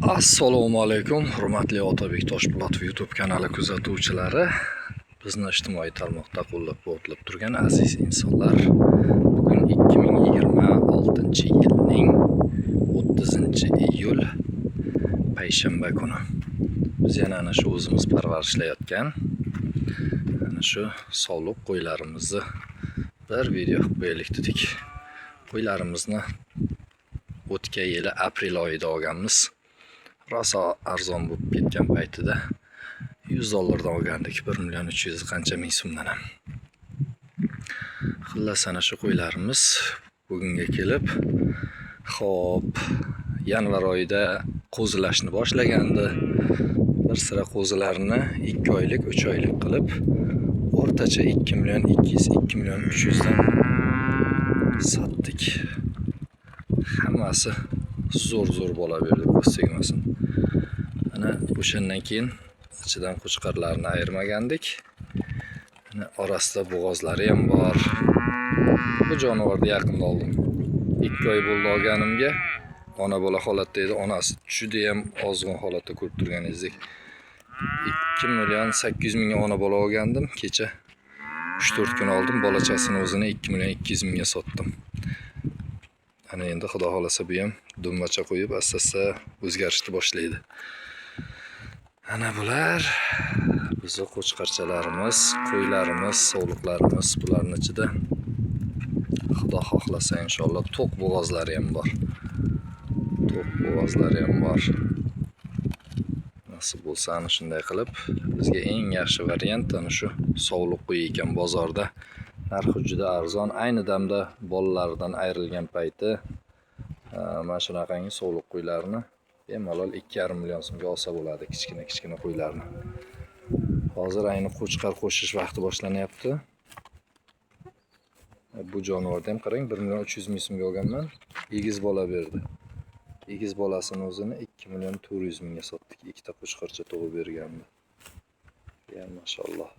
Assalomu alaykum, hurmatli Otabek Toshpo'latov YouTube kanali kuzatuvchilari. Bizni ijtimoiy tarmoqda qo'llab-quvvatlab turgan aziz insonlar. Bugun 2026-yilning 30-iyul payshanba kuni. Biz yana ana shu o'zimiz parvarishlayotgan ana shu sog'liq qo'ylarimizni bir video qilib qo'yaylik dedik. Qo'ylarimizni o'tgan yili aprel oyida olganmiz. Rosa arzon bo'lib ketgan paytida $100 dan olgandik, 1.300.000 qancha ming so'mdan ham. Xullas ana shu qo'ylarimiz bugunga kelib, xo'p, yanvar oyida qo'zilashni boshlagandi. Bir sira qo'zilarni 2 oylik, 3 oylik qilib, o'rtacha 2.200.000, 2.300.000 dan sotdik. Hammasi zo'r bola berdi, ko'z tegmasin. Ana o'shandan keyin ichidan qo'chqarlarni ayirmagandik. Ana orasida bo'g'ozlari ham bor. Bu jonivorni yaqinda oldim. 2 oy bo'ldi olganimga. Ona bola holatda edi, onasi juda ham ozg'in holatda ko'rib turganingizdek. 2.800.000 ga ona bola olgandim. Kecha 3-4 kun oldim, bolachasini o'zini 2.200.000 ga sotdim. Ana endi xudo xolasa bu ham dumbacha qo'yib asta-asta o'zgarishni boshlaydi. Ana bular bizning qo'chqarchalarimiz, qo'ylarimiz, sog'liqlarimiz, bularning ichida xudo xohlasa inshaalloh to'q bo'g'ozlari ham bor. To'q bo'g'ozlari ham bor. Nasib bo'lsa ana shunday qilib bizga eng yaxshi variant ana shu sog'liq qo'y ekan bozorda. Narxi juda arzon. Ayni damda bolalardan ayrilgan payti mana shunaqangi sog'liq qo'ylarni bemalol 2,5 million so'mga olsa bo'ladi, kichkina qo'ylarni. Hozir ayni qo'chqar qo'shish vaqti boshlanyapti. Bu jonivorni ham qarang, 1.300.000 so'mga olganman. Egiz bola berdi. Egiz bolasini o'zini 2.400.000 ga sotdik. Ikkita qo'chqarcha tug'ib bergandi. Ya maşallah.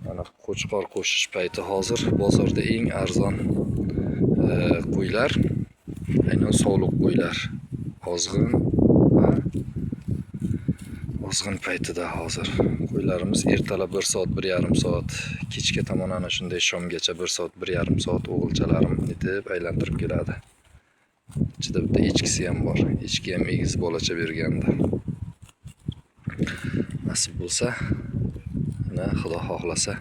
Mana qo'chqor qo'shish payti hozir bozorda eng arzon qo'ylar, aynan sog'liq qo'ylar. Ozg'in paytida hozir qo'ylarimiz ertalab 1 soat, 1,5 soat, kechga tomon ana shunday shomgacha 1 soat, 1,5 soat o'g'ilchalarim etib aylantirib keladi. Ichida bitta echkisi ham bor. Echki ham egiz bolacha bergandi. Nasib bo'lsa, ana xudo xohlasa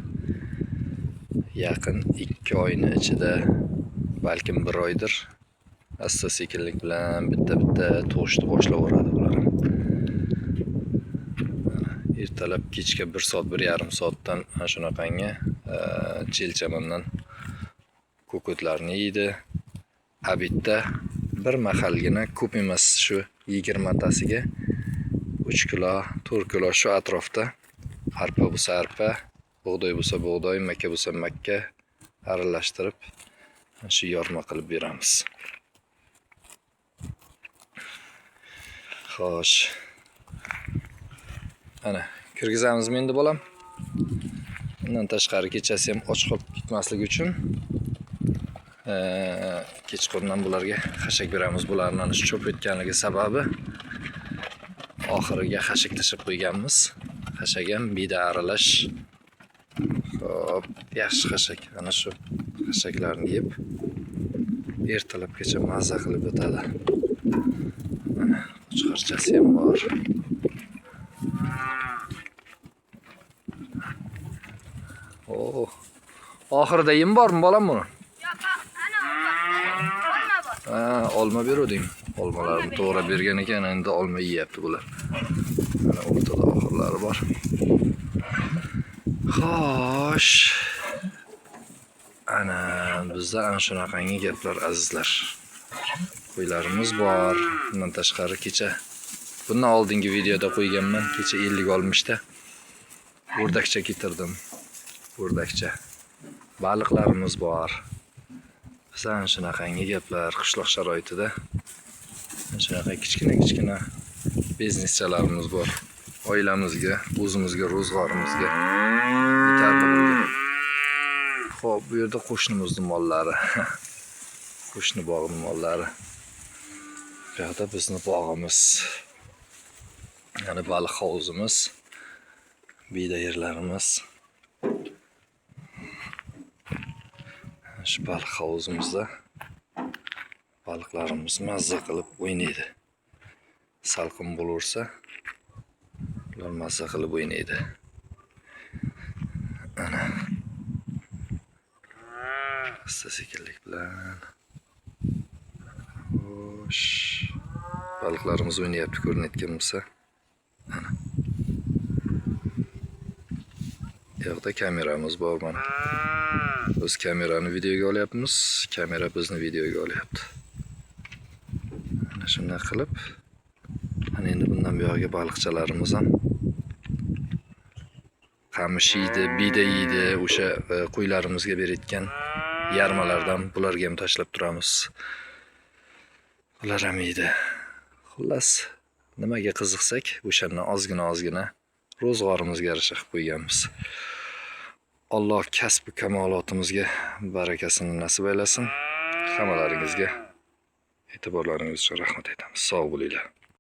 yaqin 2 oyni ichida, balkim 1 oydir, asta sekinlik bilan bitta tug'ishni boshlaveradi ular. Ertalab kechga 1 soat, 1,5 soatdan ana shunaqangi chelchamandan ko'katlarni yeydi. Abitda bir mahalgina ko'p emas, shu 20 tasiga 3 kilo, 4 kilo shu atrofda arpa bo'lsa arpa, bug'doy bo'lsa bug'doy, makka bo'lsa makka aralashtirib shu yorma qilib beramiz. Xo'sh. Ana kirgizamizmi endi bolam? Bundan tashqari kechasi ham och qolib ketmasligi uchun kechqurundan bularga xashak beramiz. Bularni ana shu cho'p etganligi sababi oxiriga xashak tashib qo'yganmiz. Xashak ham bida aralash. Xo'p, yaxshi xashak. Ana shu xashaklarni yeb ertalabgacha mazza qilib o'tadi. Mana qo'chqarchasi ham bor. Oxirida yem bormi bolam buni? Yo'q, ana olma bor. Olma beruvding. Olmalarni to'g'rab bergan ekan, endi olma yeyapti bular. Mana o'rtada oxirlari bor. Xo'sh. Ana bizda ana shunaqangi gaplar azizlar. Qo'ylarimiz bor. Bundan tashqari kecha bundan oldingi videoda qo'yganman, kecha 50 olmishda o'rdakcha ketirdim. O'rdakcha. Baliqlarimiz bor. Biz ana shunaqangi gaplar qishloq sharoitida shunaqa kichkina bizneschalarimiz bor. Oilamizga, o'zimizga, ro'zg'orimizga yetarli bo'lgan. Xo'p, bu yerda qo'shnimizning mollari. Qo'shni bog'ning mollari. Bu yoqda bizni bog'imiz. Yani baliq hovuzimiz. Biyda yerlarimiz. Shu baliq hovuzimizda baliqlarimiz mazza qilib o'ynaydi. Salqin bo'lursa, ular mazza qilib o'ynaydi. Ana. Asta-sekinlik bilan. Xo'sh. Baliqlarimiz o'ynayapti ko'rinayotgan bo'lsa. Ana. Bu yoqda kameramiz bor mana. Biz kamerani videoga olyapmiz, kamera bizni videoga olyapti. Ana shunday qilib, ana endi bundan buyog'iga baliqchalarimiz ham qamish yeydi, biyda yeydi, o'sha qo'ylarimizga berayotgan yarmalardan bularga ham tashlab turamiz. Ular ham yeydi. Xullas, nimaga qiziqsak, o'shandan ozgina ro'zg'orimizga yarasha qilib qo'yganmiz. Alloh kasb kamolotimizga barakasini nasib aylasin. Hammalaringizga e'tiborlaringiz uchun rahmat aytamiz. Sog' bo'linglar.